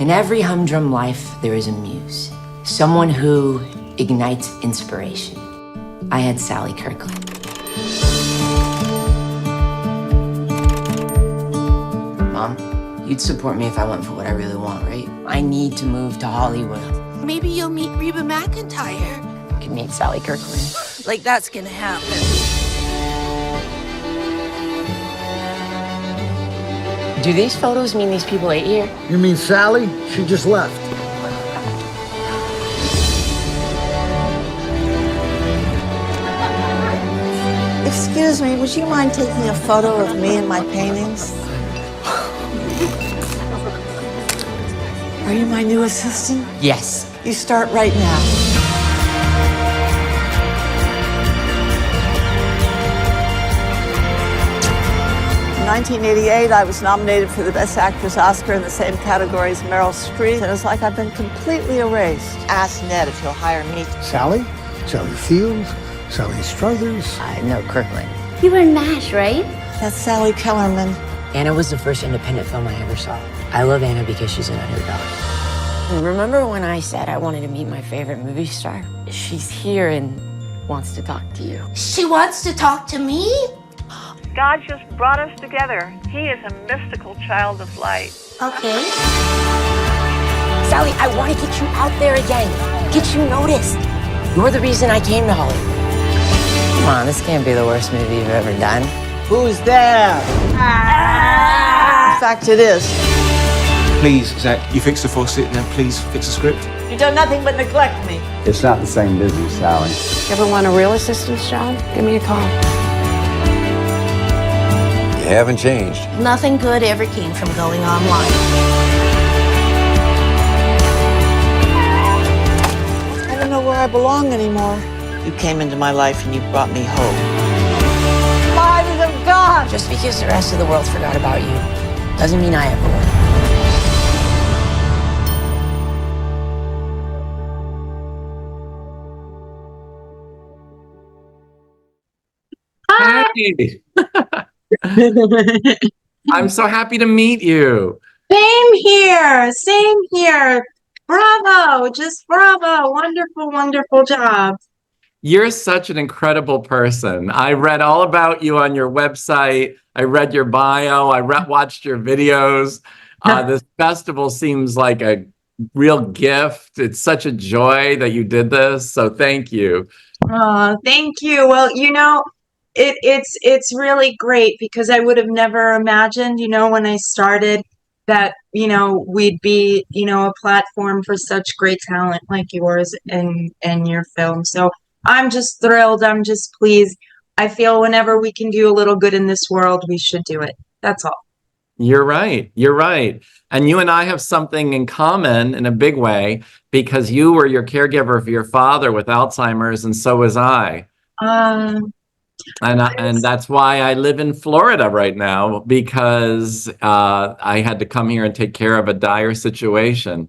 In every humdrum life, there is a muse, someone who ignites inspiration. I had Sally Kirkland. Mom, you'd support me if I went for what I really want, right? I need to move to Hollywood. Maybe you'll meet Reba McEntire. I can meet Sally Kirkland. Like that's gonna happen. Do these photos mean these people ate here? You mean Sally? She just left. Excuse me, would you mind taking a photo of me and my paintings? Are you my new assistant? Yes. You start right now. In 1988, I was nominated for the Best Actress Oscar in the same category as Meryl Streep, and it's like I've been completely erased. Ask Ned if he'll hire me. Sally? Sally Fields? Sally Struthers? No, Kirkland. You were in MASH, right? That's Sally Kellerman. Anna was the first independent film I ever saw. I love Anna because she's an underdog. Remember when I said I wanted to meet my favorite movie star? She's here and wants to talk to you. She wants to talk to me? God just brought us together. He is a mystical child of light. Okay. Sally, I want to get you out there again. Get you noticed. You're the reason I came to Hollywood. Come on, this can't be the worst movie you've ever done. Who's there? In fact, it is. Please, Xaque, you fix the faucet and then please fix the script. You've done nothing but neglect me. It's not the same business, Sally. Ever want a real assistant's job? Give me a call. You haven't changed. Nothing good ever came from going online. I don't know where I belong anymore. You came into my life and you brought me hope. Lives of God! Just because the rest of the world forgot about you doesn't mean I ever will. Hey. I'm so happy to meet you. Same here. Same here. Bravo. Just bravo. Wonderful, wonderful job. You're such an incredible person. I read all about you on your website. I read your bio. I watched your videos. This festival seems like a real gift. It's such a joy that you did this. So thank you. Thank you. Well, you know, it's really great because I would have never imagined, you know, when I started that, you know, we'd be, you know, a platform for such great talent like yours and your film. So I'm just thrilled. I'm just pleased. I feel whenever we can do a little good in this world, we should do it. That's all. You're right. You're right. And you and I have something in common in a big way because you were your caregiver for your father with Alzheimer's, and so was I. And that's why I live in Florida right now, because I had to come here and take care of a dire situation.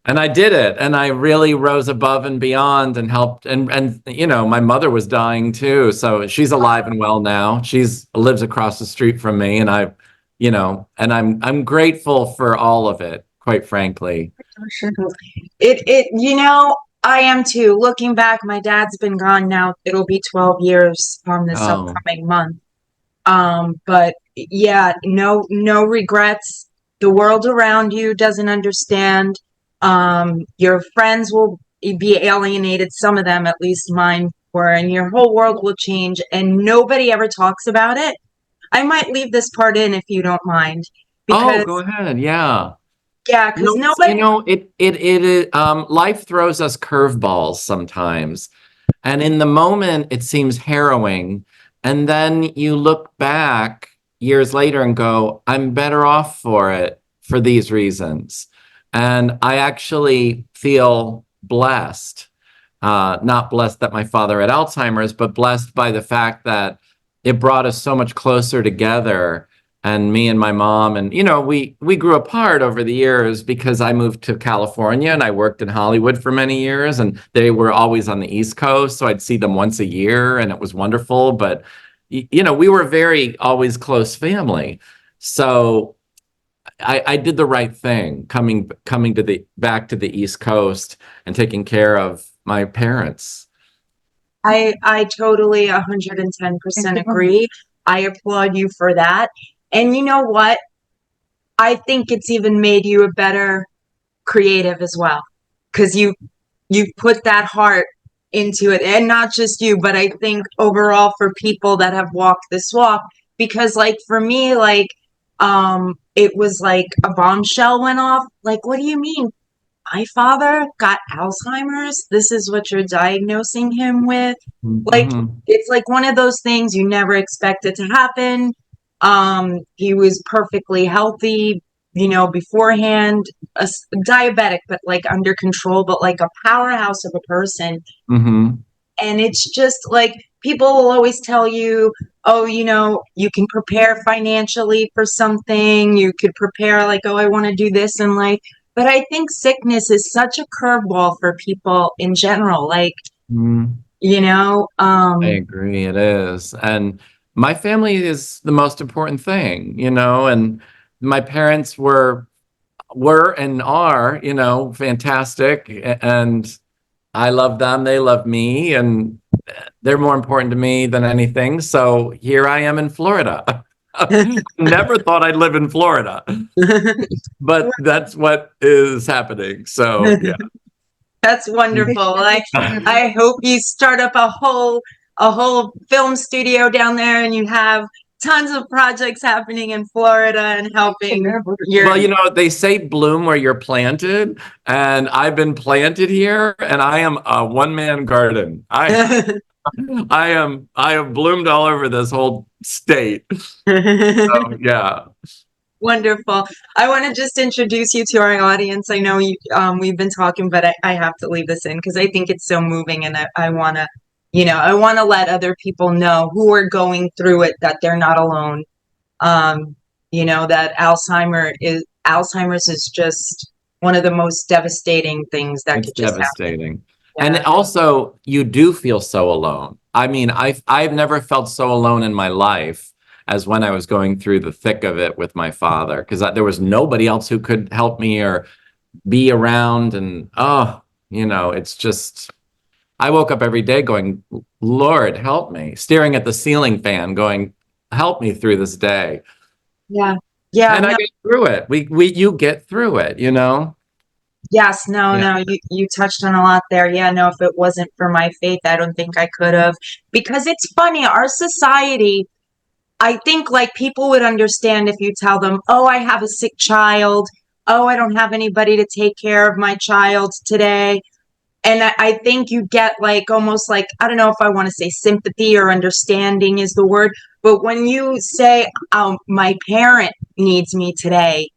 And I did it. And I really rose above and beyond and helped. And you know, my mother was dying too. So she's alive and well now. She's lives across the street from me. And you know, and I'm grateful for all of it, quite frankly. You know, I am too. Looking back, my dad's been gone now. It'll be 12 years this upcoming month. But yeah, no regrets. The world around you doesn't understand. Your friends will be alienated. Some of them, at least mine were, and your whole world will change. And nobody ever talks about it. I might leave this part in if you don't mind. Oh, go ahead. Yeah. Yeah, because nobody. You know, life throws us curveballs sometimes, and in the moment it seems harrowing, and then you look back years later and go, "I'm better off for it for these reasons," and I actually feel blessed. Not blessed that my father had Alzheimer's, but blessed by the fact that it brought us so much closer together. And me and my mom, and, you know, we grew apart over the years because I moved to California and I worked in Hollywood for many years, and they were always on the East Coast. So I'd see them once a year and it was wonderful. But, you know, we were very always close family. So I did the right thing coming to back to the East Coast and taking care of my parents. I totally 110% agree. I applaud you for that. And you know what? I think it's even made you a better creative as well, because you put that heart into it, and not just you, but I think overall for people that have walked this walk, because like for me, like it was like a bombshell went off. Like, what do you mean? My father got Alzheimer's? This is what you're diagnosing him with? Like, Mhm. it's like one of those things you never expect it to happen. He was perfectly healthy, beforehand, diabetic, but like under control, but like a powerhouse of a person. Mhm. And it's just like people will always tell you, oh, you can prepare financially for something. You could prepare like, oh, I want to do this in life. But I think sickness is such a curveball for people in general. Like, Mhm. I agree, it is. And my family is the most important thing, and my parents were and are, fantastic. And I love them, they love me, and they're more important to me than anything. So here I am in Florida. Never thought I'd live in Florida, but that's what is happening. So yeah. That's wonderful. I hope you start up a whole film studio down there, and you have tons of projects happening in Florida and helping your. Well, they say bloom where you're planted, and I've been planted here, and I am a one-man garden. I have bloomed all over this whole state. So, yeah. Wonderful. I want to just introduce you to our audience. I know we've been talking, but I have to leave this in because I think it's so moving, and I want to, I want to let other people know who are going through it that they're not alone. That Alzheimer's is just one of the most devastating things that It's could just devastating. happen. And also, you do feel so alone. I mean, I've never felt so alone in my life as when I was going through the thick of it with my father, because there was nobody else who could help me or be around. And it's just, I woke up every day going, Lord, help me, staring at the ceiling fan, going, help me through this day. Yeah. And I get through it. You get through it, Yes, no, you touched on a lot there. Yeah, no, if it wasn't for my faith, I don't think I could have. Because it's funny, our society, I think like people would understand if you tell them, oh, I have a sick child. Oh, I don't have anybody to take care of my child today. And I think you get like almost like, I don't know if I want to say sympathy or understanding is the word. But when you say, my parent needs me today,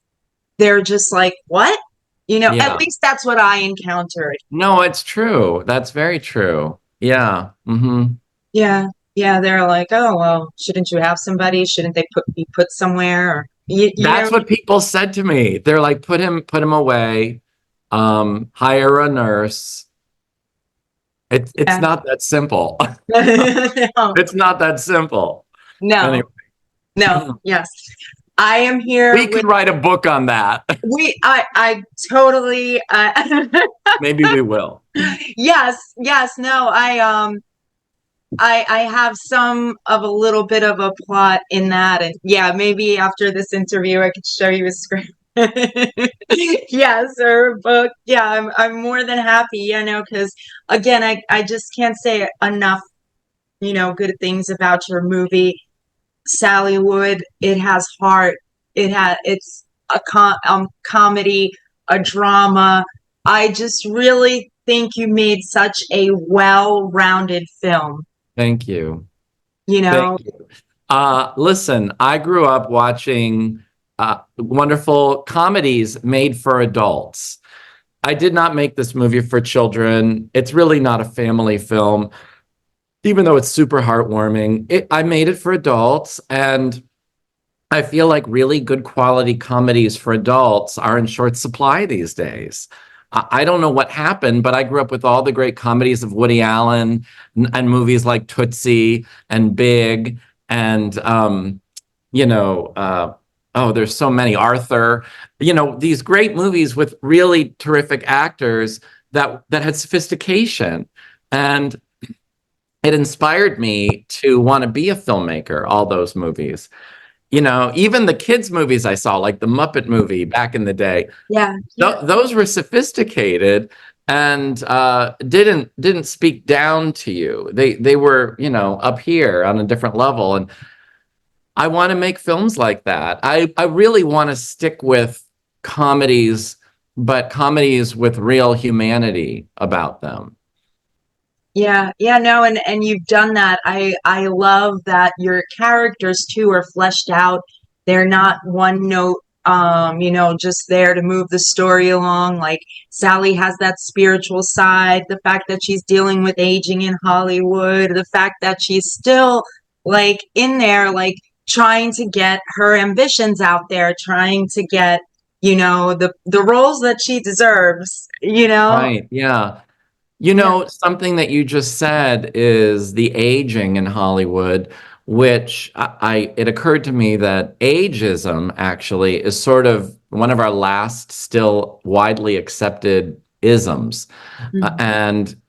they're just like, what? At least that's what I encountered. No, it's true. That's very true. Yeah. Mm-hmm. Yeah. Yeah. They're like, oh, well, shouldn't you have somebody? Shouldn't they be put somewhere? Or That's what people said to me. They're like, put him away, hire a nurse. It's not that simple. No. It's not that simple. No. Anyway. No. Yes. I am here. We could write a book on that. I totally. Maybe we will. Yes. No. I have some of a little bit of a plot in that, and yeah, maybe after this interview, I could show you a script. Yes, or a book. Yeah, I'm more than happy, because again, I just can't say enough, good things about your movie. Sallywood, it has heart. It's a comedy, a drama. I just really think you made such a well-rounded film. Thank you. Thank you. Listen, I grew up watching wonderful comedies made for adults. I did not make this movie for children. It's really not a family film. Even though it's super heartwarming, I made it for adults, and I feel like really good quality comedies for adults are in short supply these days. I don't know what happened, but I grew up with all the great comedies of Woody Allen and movies like Tootsie and Big and, Oh, there's so many. Arthur, you know, these great movies with really terrific actors that had sophistication. And it inspired me to want to be a filmmaker, all those movies. You know, even the kids' movies I saw, like the Muppet movie back in the day, Yeah. those were sophisticated and didn't speak down to you. They were, you know, up here on a different level. And I want to make films like that. I really want to stick with comedies, but comedies with real humanity about them. Yeah, yeah, no, and you've done that. I love that your characters too are fleshed out. They're not one note, just there to move the story along. Like Sally has that spiritual side, the fact that she's dealing with aging in Hollywood, the fact that she's still like in there, like trying to get her ambitions out there, trying to get, the roles that she deserves, Right, yeah. You know, something that you just said is the aging in Hollywood, which it occurred to me that ageism actually is sort of one of our last still widely accepted isms. And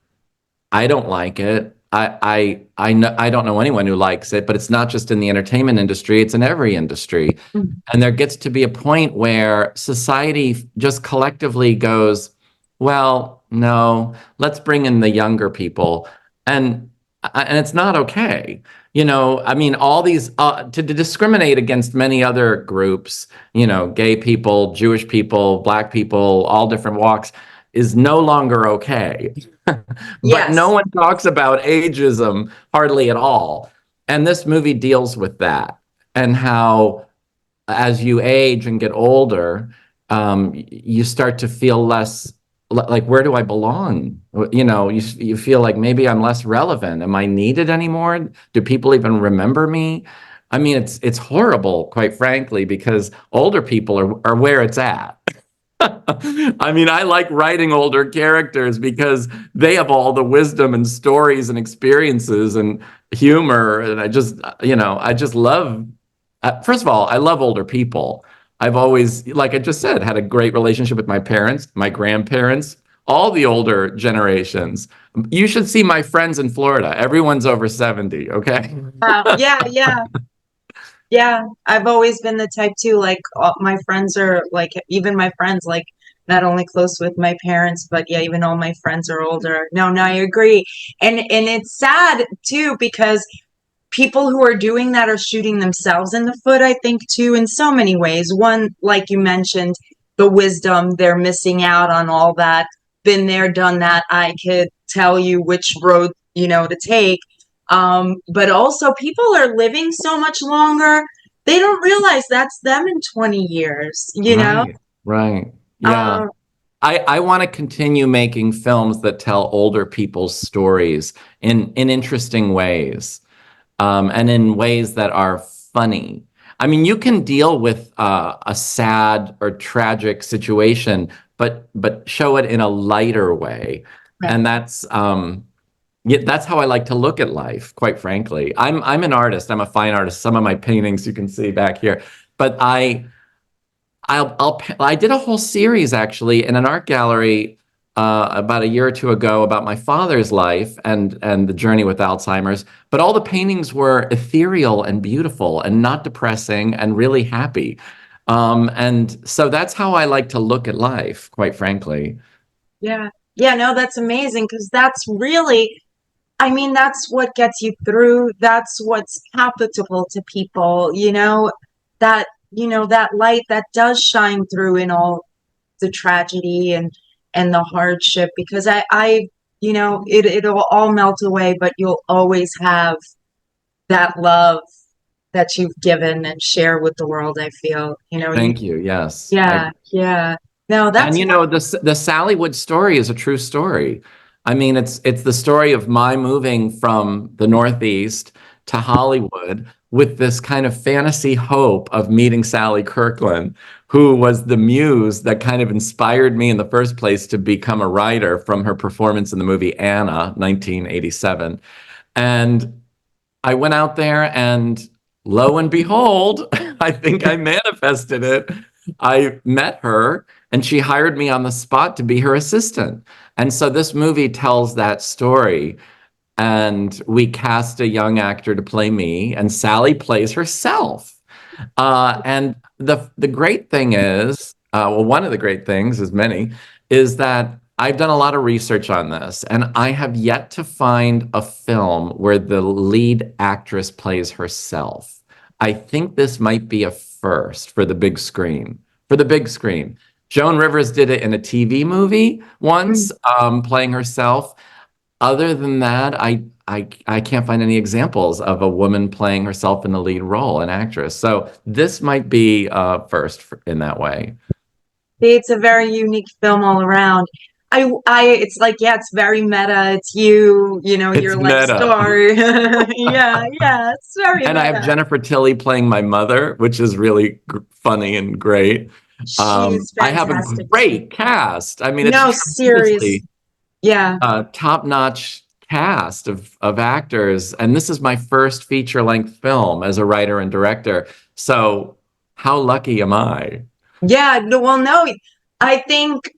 I don't like it. I don't know anyone who likes it, but it's not just in the entertainment industry, it's in every industry. And there gets to be a point where society just collectively goes, well, no, let's bring in the younger people. And it's not okay. You know, I mean, all these to discriminate against many other groups, you know, gay people, Jewish people, Black people, all different walks is no longer okay. But no one talks about ageism hardly at all. And this movie deals with that and how as you age and get older, you start to feel less like, where do I belong? You know, you feel like maybe I'm less relevant. Am I needed anymore? Do people even remember me? I mean, it's horrible, quite frankly, because older people are where it's at. I mean, I like writing older characters because they have all the wisdom and stories and experiences and humor. And I just love, first of all, I love older people. I've always, like I just said, had a great relationship with my parents, my grandparents, all the older generations. You should see my friends in Florida. Everyone's over 70, okay? Yeah. Yeah, I've always been the type too, like my friends are like, even my friends, like not only close with my parents, but yeah, even all my friends are older. No, I agree. And it's sad too, because people who are doing that are shooting themselves in the foot, I think too, in so many ways. One, like you mentioned, the wisdom, they're missing out on all that. Been there, done that. I could tell you which road, to take. But also people are living so much longer. They don't realize that's them in 20 years, know? Right. Yeah. I want to continue making films that tell older people's stories in interesting ways, and in ways that are funny. I mean, you can deal with a sad or tragic situation, but show it in a lighter way. Right. And that's how I like to look at life, quite frankly. I'm an artist. I'm a fine artist. Some of my paintings you can see back here. But I did a whole series actually in an art gallery about a year or two ago about my father's life and the journey with Alzheimer's. But all the paintings were ethereal and beautiful and not depressing and really happy. And so that's how I like to look at life, quite frankly. Yeah. Yeah, no, that's amazing because that's really, I mean, that's what gets you through. That's what's palatable to people, that, that light that does shine through in all the tragedy and the hardship, because it'll all melt away, but you'll always have that love that you've given and share with the world, I feel, Thank you. Yes. Yeah. Yeah. No, that's, and the Sallywood story is a true story. I mean, it's the story of my moving from the Northeast to Hollywood with this kind of fantasy hope of meeting Sally Kirkland, who was the muse that kind of inspired me in the first place to become a writer from her performance in the movie Anna, 1987. And I went out there and lo and behold, I think I manifested it. I met her and she hired me on the spot to be her assistant. And so this movie tells that story. And we cast a young actor to play me, and Sally plays herself. And the great thing is, well, one of the great things, as many, is that I've done a lot of research on this, and I have yet to find a film where the lead actress plays herself. I think this might be a first for the big screen. For the big screen. Joan Rivers did it in a TV movie once, playing herself. Other than that, I can't find any examples of a woman playing herself in the lead role, an actress. So this might be first in that way. It's a very unique film all around. It's like, yeah, it's very meta. It's your life meta. story. Yeah, it's very And meta. I have Jennifer Tilly playing my mother, which is really funny and great. She's I have a fantastic. great cast. I mean, No, it's serious. Yeah. top-notch cast of actors, and this is my first feature-length film as a writer and director. So how lucky am I? Yeah, no, I think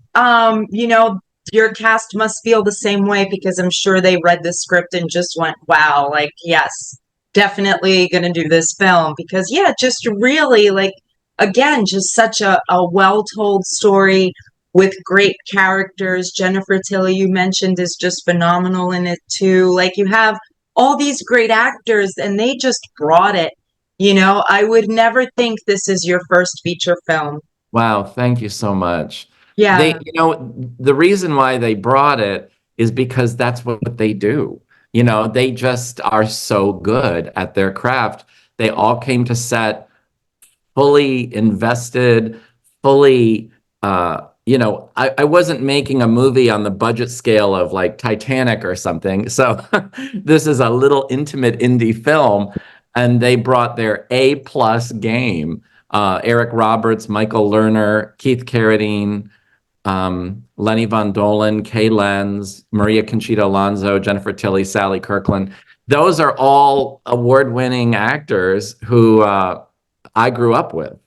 your cast must feel the same way, because I'm sure they read the script and just went, wow, like, yes, definitely gonna do this film. Because yeah, just really, like, again, just such a well-told story with great characters. Jennifer Tilly, you mentioned, is just phenomenal in it too. Like, you have all these great actors and they just brought it. I would never think this is your first feature film. Wow, thank you so much. Yeah. The reason why they brought it is because that's what they do. They just are so good at their craft. They all came to set fully invested, fully, I wasn't making a movie on the budget scale of like Titanic or something. So this is a little intimate indie film, and they brought their A-plus game. Eric Roberts, Michael Lerner, Keith Carradine, Lenny Von Dolen, Kay Lenz, Maria Conchita Alonso, Jennifer Tilly, Sally Kirkland. Those are all award-winning actors who I grew up with.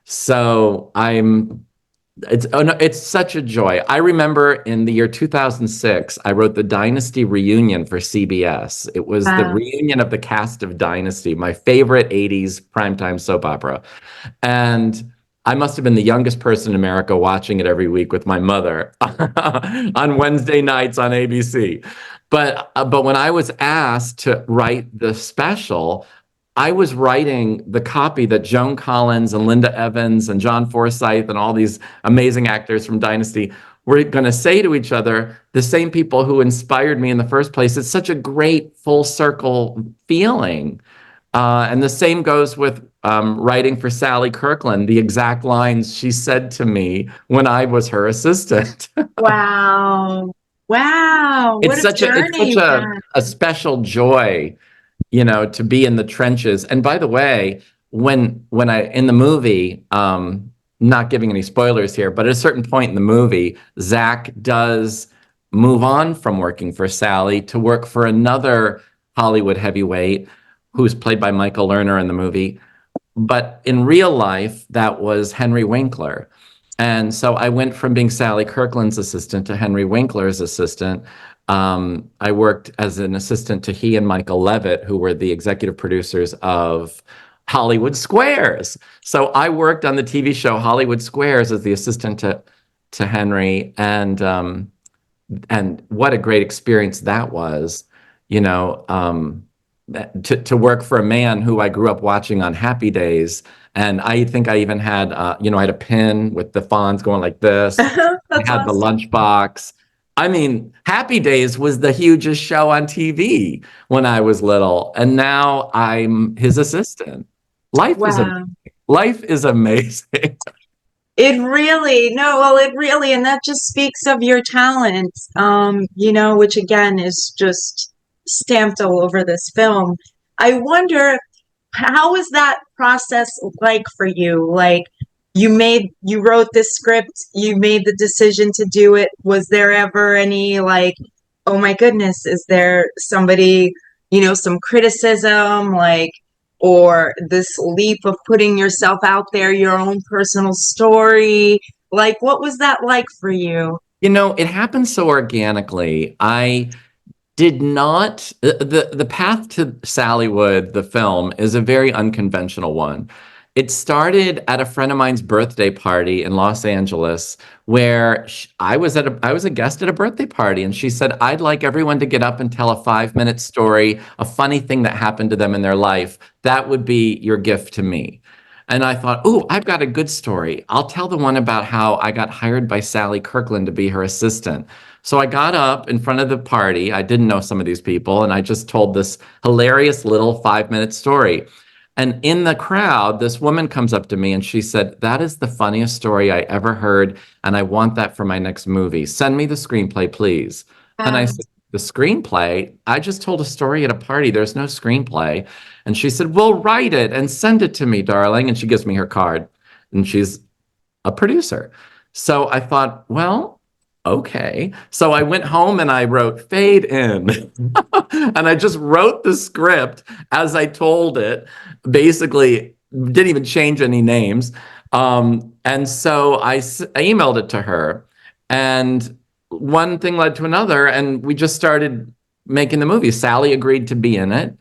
So it's such a joy. I remember in the year 2006, I wrote the Dynasty reunion for CBS. It was the reunion of the cast of Dynasty, my favorite 80s primetime soap opera. And I must have been the youngest person in America watching it every week with my mother on Wednesday nights on ABC. But when I was asked to write the special, I was writing the copy that Joan Collins and Linda Evans and John Forsythe and all these amazing actors from Dynasty were going to say to each other, the same people who inspired me in the first place. It's such a great full circle feeling. And the same goes with writing for Sally Kirkland, the exact lines she said to me when I was her assistant. Wow. It's such a special joy, to be in the trenches. And by the way, when I in the movie, not giving any spoilers here, but at a certain point in the movie, Xaque does move on from working for Sally to work for another Hollywood heavyweight who's played by Michael Lerner in the movie. But in real life, that was Henry Winkler. And so I went from being Sally Kirkland's assistant to Henry Winkler's assistant. I worked as an assistant to he and Michael Levitt, who were the executive producers of Hollywood Squares. So I worked on the TV show Hollywood Squares as the assistant to Henry, and what a great experience that was, to work for a man who I grew up watching on Happy Days. And I think I even had, I had a pin with the Fonz going like this. I had the lunchbox. I mean, Happy Days was the hugest show on TV when I was little, and now I'm his assistant. Life is amazing. It really, and that just speaks of your talent, which again is just stamped all over this film. I wonder, how was that process like for you? Like, you wrote this script, you made the decision to do it. Was there ever any like, oh my goodness, is there somebody, some criticism? Like, or this leap of putting yourself out there, your own personal story? Like, what was that like for you? You know, it happened so organically. I did not, the path to Sallywood, the film, is a very unconventional one. It started at a friend of mine's birthday party in Los Angeles, where I was a guest at a birthday party, and she said, "I'd like everyone to get up and tell a 5-minute story, a funny thing that happened to them in their life. That would be your gift to me." And I thought, "Ooh, I've got a good story. I'll tell the one about how I got hired by Sally Kirkland to be her assistant." So I got up in front of the party. I didn't know some of these people, and I just told this hilarious little 5-minute story. And in the crowd, this woman comes up to me and she said, "That is the funniest story I ever heard, and I want that for my next movie. Send me the screenplay, please." And I said, "The screenplay? I just told a story at a party. There's no screenplay." And she said, "Well, write it and send it to me, darling." And she gives me her card, and she's a producer. So I thought, well, okay. So I went home and I wrote "fade in." And I just wrote the script as I told it. Basically, didn't even change any names. And so I emailed it to her. And one thing led to another. And we just started making the movie. Sally agreed to be in it,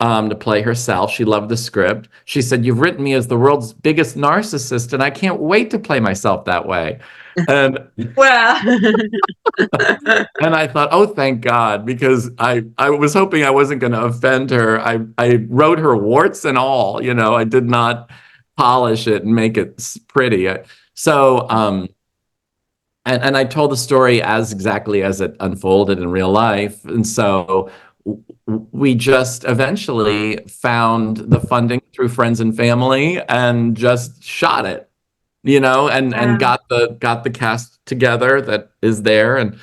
to play herself. She loved the script. She said, "You've written me as the world's biggest narcissist, and I can't wait to play myself that way." And Wow. and I thought, oh, thank God, because I was hoping I wasn't going to offend her. I wrote her warts and all, you know, I did not polish it and make it pretty. So, and I told the story as exactly as it unfolded in real life. And so we just eventually found the funding through friends and family and just shot it. You know, and got the cast together that is there. And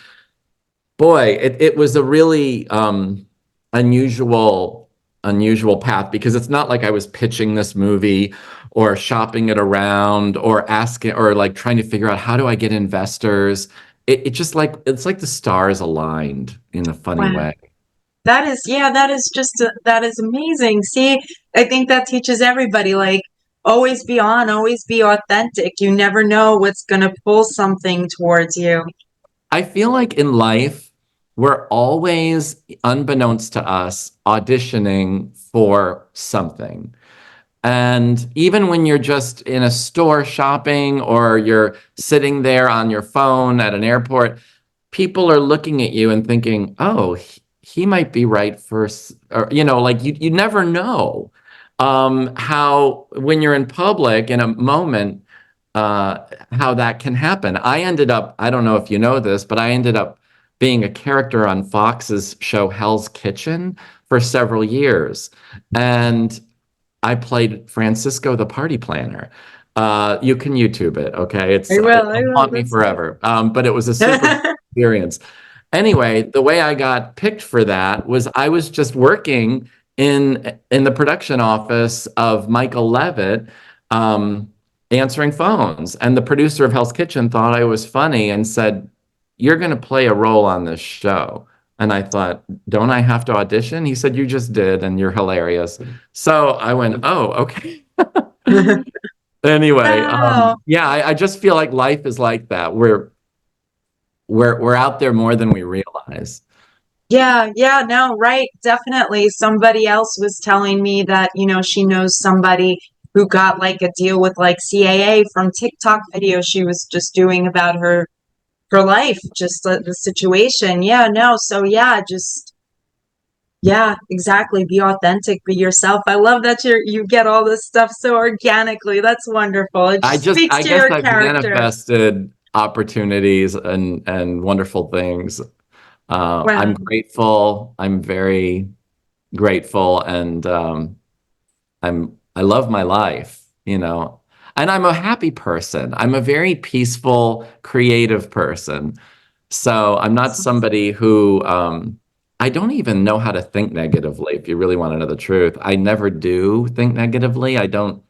boy, it was a really unusual path, because it's not like I was pitching this movie or shopping it around or asking or like trying to figure out, how do I get investors? It just like, it's like the stars aligned in a funny way. That is that is amazing. See, I think that teaches everybody, like, always be on, always be authentic. You never know what's going to pull something towards you. I feel like in life, we're always, unbeknownst to us, auditioning for something. And even when you're just in a store shopping or you're sitting there on your phone at an airport, people are looking at you and thinking, oh, he might be right for, or, you know, like you never know. How when you're in public in a moment, how that can happen. I ended up, I don't know if you know this, but I ended up being a character on Fox's show Hell's Kitchen for several years. And I played Francisco the party planner. You can YouTube it, okay? It'll haunt me forever. But it was a super experience. Anyway, the way I got picked for that was I was just working in the production office of Michael Levitt, answering phones. And the producer of Hell's Kitchen thought I was funny and said, "You're going to play a role on this show." And I thought, don't I have to audition? He said, "You just did, and you're hilarious." So I went, oh, okay. Anyway, yeah, I just feel like life is like that. We're out there more than we realize. Yeah, no, right. Definitely. Somebody else was telling me that, you know, she knows somebody who got like a deal with like CAA from TikTok videos she was just doing about her life, just the situation. Yeah, no. So yeah, exactly. Be authentic, be yourself. I love that you get all this stuff so organically. That's wonderful. It I speaks to guess your I've character. manifested opportunities and wonderful things. Wow. I'm grateful. I'm very grateful, and I love my life, you know. And I'm a happy person. I'm a very peaceful, creative person. So I'm not somebody who I don't even know how to think negatively, if you really want to know the truth. I never do think negatively. I don't.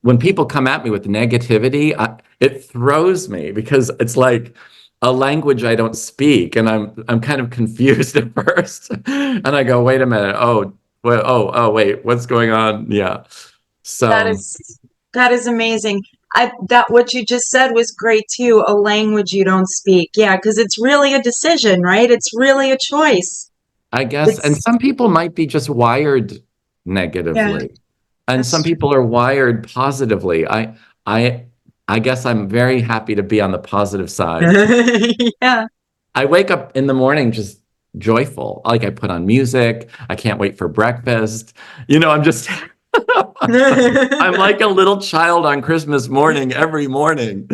When people come at me with negativity, it throws me, because it's like a language I don't speak, and I'm kind of confused at first. And I go, wait a minute. Oh, Well, oh, wait, what's going on? Yeah. So That is amazing. That what you just said was great too. A language you don't speak. Yeah, because it's really a decision, right? It's really a choice. I guess, and It's some people might be just wired yeah, negatively, and that's some people are wired positively. I, I guess I'm very happy to be on the positive side. true. Yeah. I wake up in the morning just joyful. Like I put on music. I can't wait for breakfast. I'm just, I'm like a little child on Christmas morning every morning.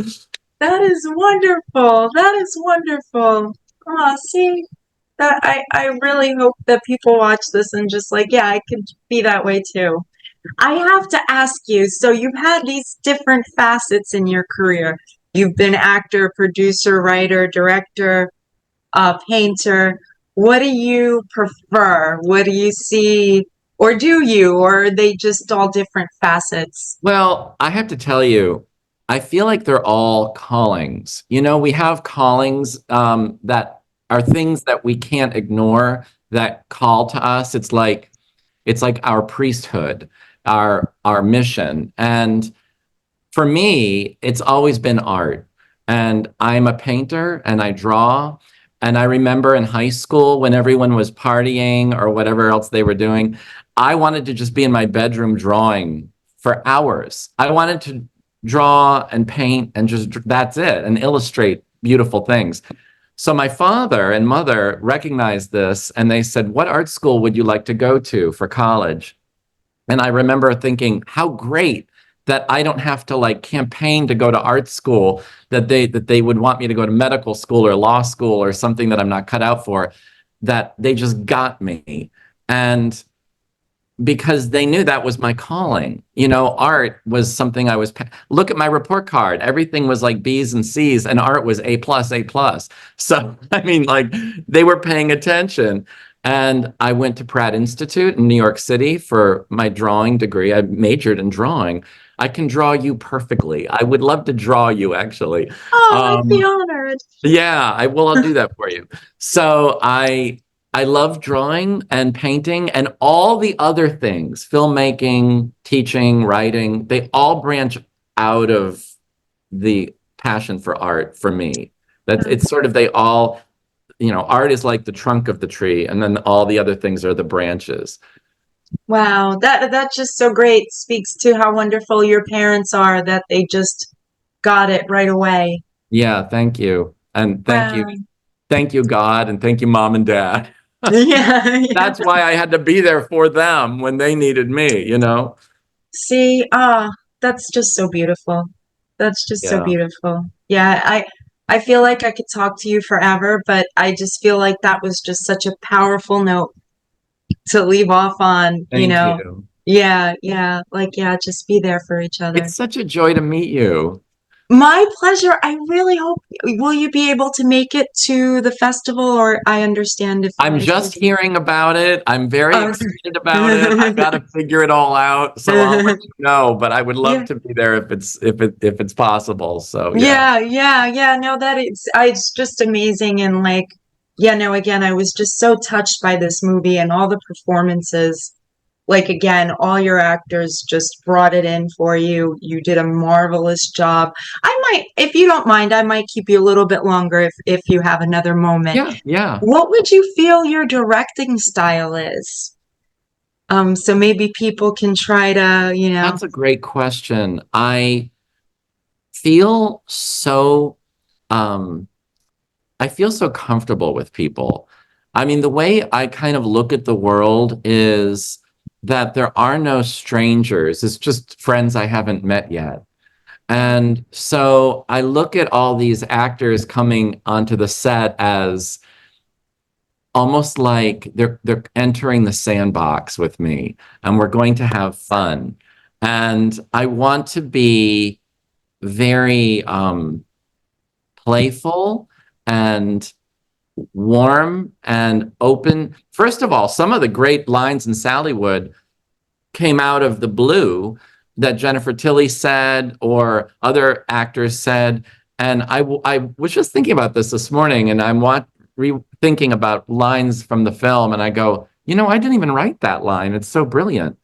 That is wonderful. That is wonderful. Oh, see, that I really hope that people watch this and just like, yeah, I could be that way too. I have to ask you, so you've had these different facets in your career. You've been actor, producer, writer, director, painter. What do you prefer? What do you see? Or do you? Or are they just all different facets? Well, I have to tell you, I feel like they're all callings. We have callings that are things that we can't ignore that call to us. It's like our priesthood, our mission. And for me, it's always been art. And I'm a painter and I draw. And I remember in high school when everyone was partying or whatever else they were doing, I wanted to just be in my bedroom drawing for hours. I wanted to draw and paint and just that's it, and illustrate beautiful things. So my father and mother recognized this and they said, "What art school would you like to go to for college?" And I remember thinking, how great that I don't have to like campaign to go to art school, that they would want me to go to medical school or law school or something that I'm not cut out for, that they just got me. And because they knew that was my calling. Art was something I was, look at my report card. Everything was like B's and C's and art was A plus, A plus. So, I mean, like they were paying attention. And I went to Pratt Institute in New York City for my drawing degree. I majored in drawing. I can draw you perfectly. I would love to draw you, actually. Oh, I'd be honored. Yeah, I'll do that for you. So I love drawing and painting and all the other things, filmmaking, teaching, writing, they all branch out of the passion for art for me. It's sort of, they all, art is like the trunk of the tree, and then all the other things are the branches. Wow, that's just so great. Speaks to how wonderful your parents are that they just got it right away. Yeah, thank you. And thank Wow. you. Thank you, God, and thank you, Mom and Dad. Yeah, That's why I had to be there for them when they needed me. See, that's just so beautiful. That's just so Yeah. beautiful. Yeah, I feel like I could talk to you forever, but I just feel like that was just such a powerful note to leave off on, Thank you. Yeah, yeah, like yeah, just be there for each other. It's such a joy to meet you. My pleasure. I really hope, will you be able to make it to the festival, or I understand if I'm just hearing about it. I'm very Oh. excited about it. I've got to figure it all out. So I'll let you know, but I would love Yeah. to be there if it's possible. So yeah. Yeah. No, it's just amazing. And like, yeah, no, again, I was just so touched by this movie and all the performances. Like, again, all your actors just brought it in for you. You did a marvelous job. I might, if you don't mind, I might keep you a little bit longer if you have another moment. Yeah. What would you feel your directing style is? So maybe people can try to, That's a great question. I feel so comfortable with people. I mean, the way I kind of look at the world is that there are no strangers. It's just friends I haven't met yet. And so I look at all these actors coming onto the set as almost like they're entering the sandbox with me, and we're going to have fun. And I want to be very playful and warm and open. First of all, some of the great lines in Sallywood came out of the blue that Jennifer Tilly said or other actors said. And I was just thinking about this morning, and I'm rethinking about lines from the film, and I go, I didn't even write that line. It's so brilliant.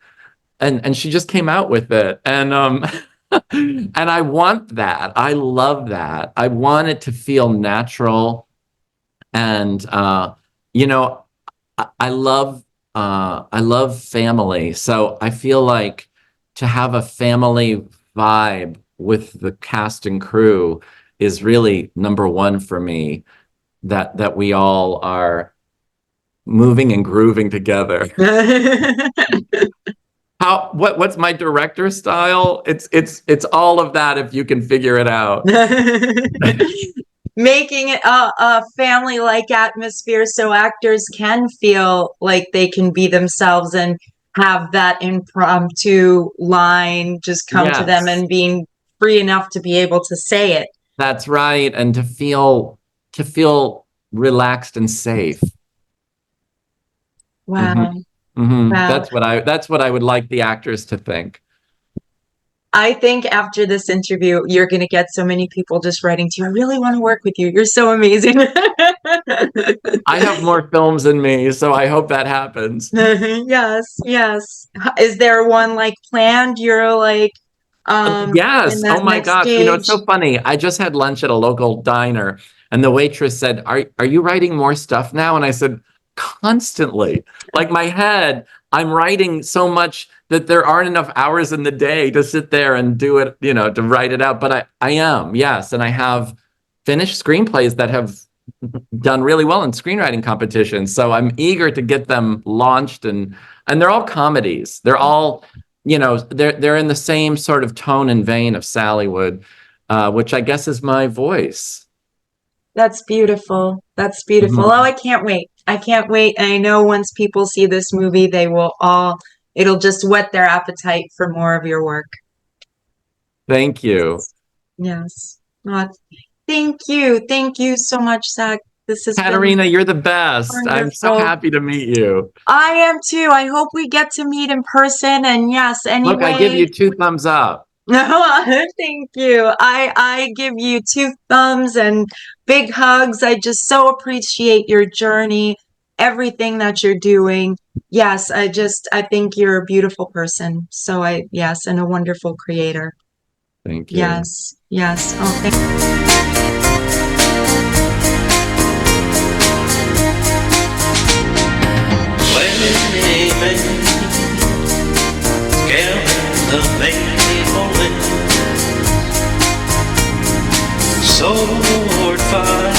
And she just came out with it. And and I want that. I love that. I want it to feel natural. And I love family. So I feel like to have a family vibe with the cast and crew is really number one for me. That we all are moving and grooving together. What's my director style? It's all of that if you can figure it out. Making it a family-like atmosphere so actors can feel like they can be themselves and have that impromptu line just come to them and being free enough to be able to say it. That's right. And to feel relaxed and safe. Wow. Mm-hmm. Mm-hmm. Wow. That's what I would like the actors to think. I think after this interview, you're going to get so many people just writing to you. I really want to work with you. You're so amazing. I have more films in me, so I hope that happens. Yes, yes. Is there one like planned? You're like, yes. in that Oh my next gosh. stage? It's so funny. I just had lunch at a local diner, and the waitress said, "Are you writing more stuff now?" And I said, "Constantly." Like my head, I'm writing so much that there aren't enough hours in the day to sit there and do it, to write it out. But I am, yes. And I have finished screenplays that have done really well in screenwriting competitions. So I'm eager to get them launched, and they're all comedies. They're all, they're in the same sort of tone and vein of Sallywood, which I guess is my voice. That's beautiful. That's beautiful. Mm-hmm. Oh, I can't wait. I can't wait. And I know once people see this movie, it'll just whet their appetite for more of your work. Thank you. Yes. Thank you. Thank you so much, Xaque. This is Katerina, you're the best. Wonderful. I'm so happy to meet you. I am too. I hope we get to meet in person. And yes, anyway. Look, I give you 2 thumbs up. No, thank you. I give you 2 thumbs and big hugs. I just so appreciate your journey, everything that you're doing. Yes, I think you're a beautiful person. So and a wonderful creator. Thank you. Yes, yes. Oh, thank sword fight.